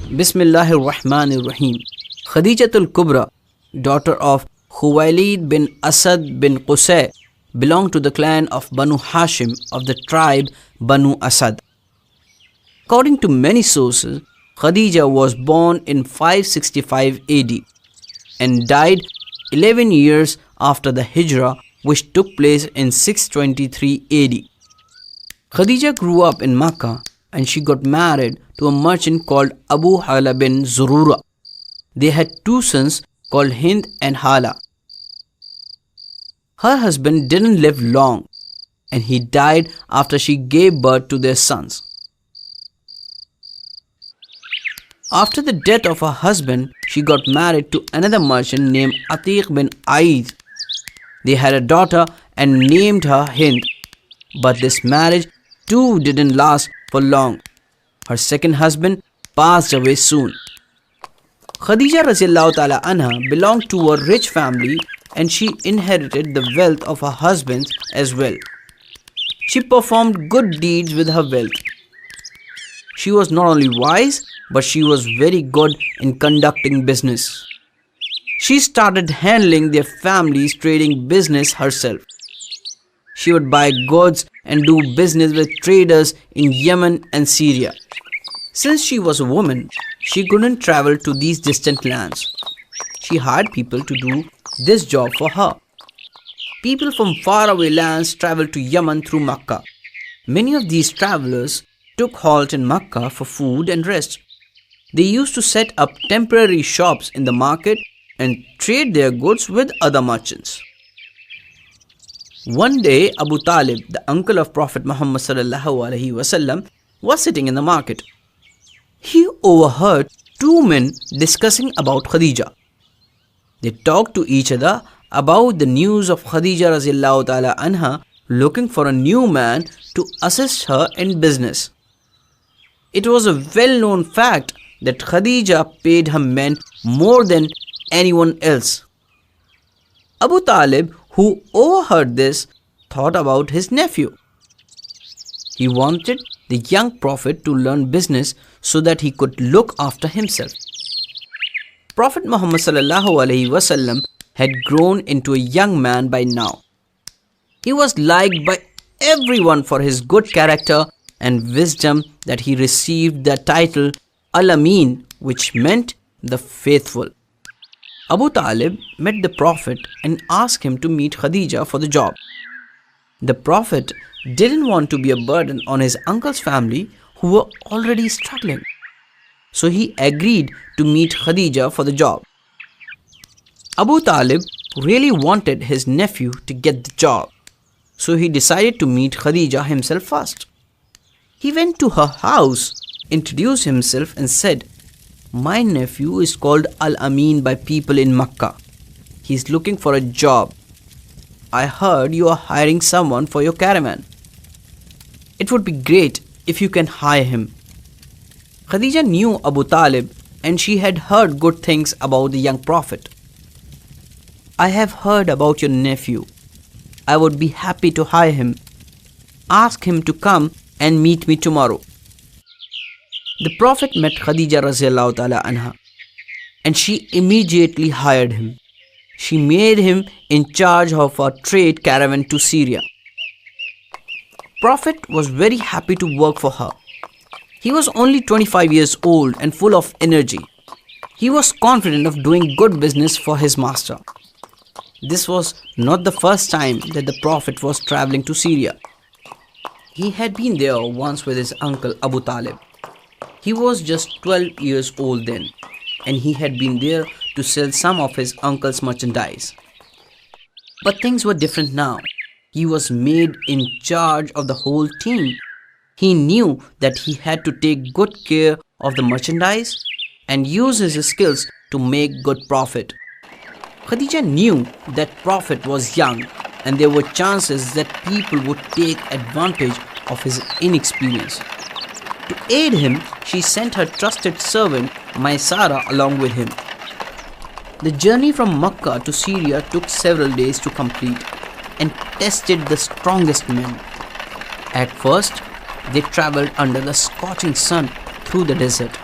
Bismillahir Rahmanir Rahim. Khadijatul Kubra, daughter of Khuwailid bin Asad bin Qusay, belonged to the clan of Banu Hashim of the tribe Banu Asad. According to many sources, Khadija was born in 565 AD and died 11 years after the Hijrah, which took place in 623 AD. Khadija grew up in Makkah and she got married to a merchant called Abu Hala bin Zurura. They had two sons called Hind and Hala. Her husband didn't live long and he died after she gave birth to their sons. After the death of her husband, she got married to another merchant named Atiq bin Aiz. They had a daughter and named her Hind, but this marriage too didn't last for long. Her second husband passed away soon. Khadija radiallahu ta'ala anha belonged to a rich family and she inherited the wealth of her husband as well. She performed good deeds with her wealth. She was not only wise, but she was very good in conducting business. She started handling their family's trading business herself. She would buy goods and do business with traders in Yemen and Syria. Since she was a woman, she couldn't travel to these distant lands. She hired people to do this job for her. People from faraway lands traveled to Yemen through Makkah. Many of these travelers took halt in Makkah for food and rest. They used to set up temporary shops in the market and trade their goods with other merchants. One day, Abu Talib, the uncle of Prophet Muhammad was sitting in the market. He overheard two men discussing about Khadija. They talked to each other about the news of Khadija radiallahu ta'ala anha looking for a new man to assist her in business. It was a well-known fact that Khadija paid her men more than anyone else. Abu Talib, who overheard this, thought about his nephew. He wanted the young prophet to learn business so that he could look after himself. Prophet Muhammad had grown into a young man by now. He was liked by everyone for his good character and wisdom that he received the title Al-Amin, which meant the faithful. Abu Talib met the Prophet and asked him to meet Khadija for the job. The Prophet didn't want to be a burden on his uncle's family who were already struggling. So he agreed to meet Khadija for the job. Abu Talib really wanted his nephew to get the job, so he decided to meet Khadija himself first. He went to her house, introduced himself and said, "My nephew is called Al-Amin by people in Makkah. He is looking for a job. I heard you are hiring someone for your caravan. It would be great if you can hire him." Khadija knew Abu Talib and she had heard good things about the young prophet. "I have heard about your nephew. I would be happy to hire him. Ask him to come and meet me tomorrow." The Prophet met Khadija radiallahu ta'ala anha and she immediately hired him. She made him in charge of a trade caravan to Syria. Prophet was very happy to work for her. He was only 25 years old and full of energy. He was confident of doing good business for his master. This was not the first time that the Prophet was traveling to Syria. He had been there once with his uncle Abu Talib. He was just 12 years old then, and he had been there to sell some of his uncle's merchandise. But things were different now. He was made in charge of the whole team. He knew that he had to take good care of the merchandise and use his skills to make good profit. Khadija knew that Prophet was young and there were chances that people would take advantage of his inexperience. To aid him, she sent her trusted servant Maisara along with him. The journey from Makkah to Syria took several days to complete and tested the strongest men. At first, they traveled under the scorching sun through the desert.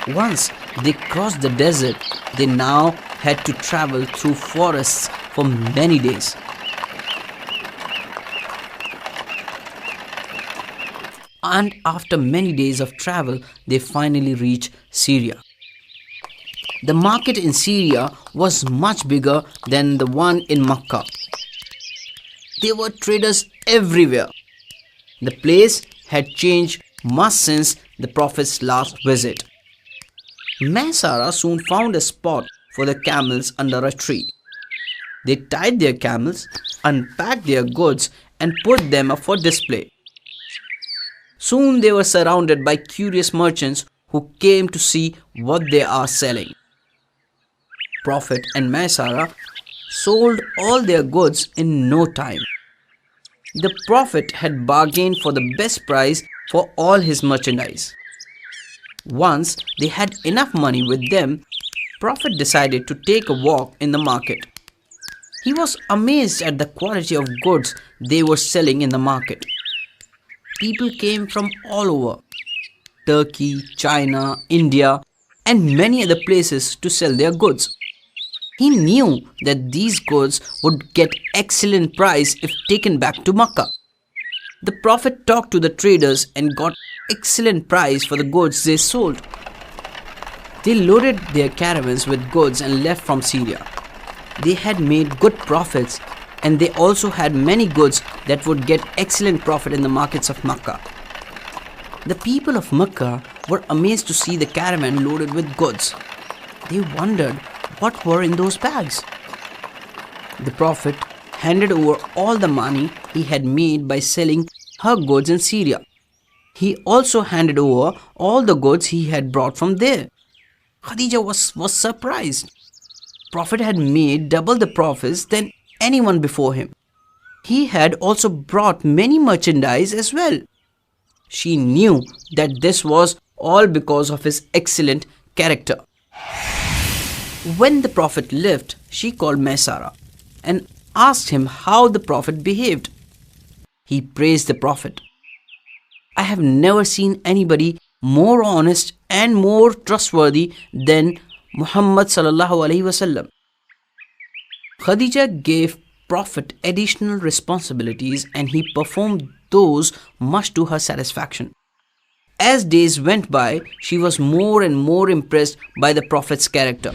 Once they crossed the desert, they now had to travel through forests for many days. And after many days of travel, they finally reached Syria. The market in Syria was much bigger than the one in Mecca. There were traders everywhere. The place had changed much since the Prophet's last visit. Maisara soon found a spot for the camels under a tree. They tied their camels, unpacked their goods, and put them up for display. Soon they were surrounded by curious merchants who came to see what they are selling. Prophet and Maisara sold all their goods in no time. The Prophet had bargained for the best price for all his merchandise. Once they had enough money with them, Prophet decided to take a walk in the market. He was amazed at the quality of goods they were selling in the market. People came from all over Turkey, China, India, and many other places to sell their goods. He knew that these goods would get excellent price if taken back to Mecca. The Prophet talked to the traders and got excellent price for the goods they sold. They loaded their caravans with goods and left from Syria. They had made good profits, and they also had many goods that would get excellent profit in the markets of Mecca. The people of Mecca were amazed to see the caravan loaded with goods. They wondered what were in those bags. The Prophet handed over all the money he had made by selling her goods in Syria. He also handed over all the goods he had brought from there. Khadija was surprised. Prophet had made double the profits than anyone before him. He had also brought many merchandise as well. She knew that this was all because of his excellent character. When the Prophet left, she called Maisara and asked him how the Prophet behaved. He praised the Prophet. I have never seen anybody more honest and more trustworthy than Muhammad sallallahu alaihi wasallam. Khadija gave Prophet additional responsibilities and he performed those much to her satisfaction. As days went by, she was more and more impressed by the Prophet's character.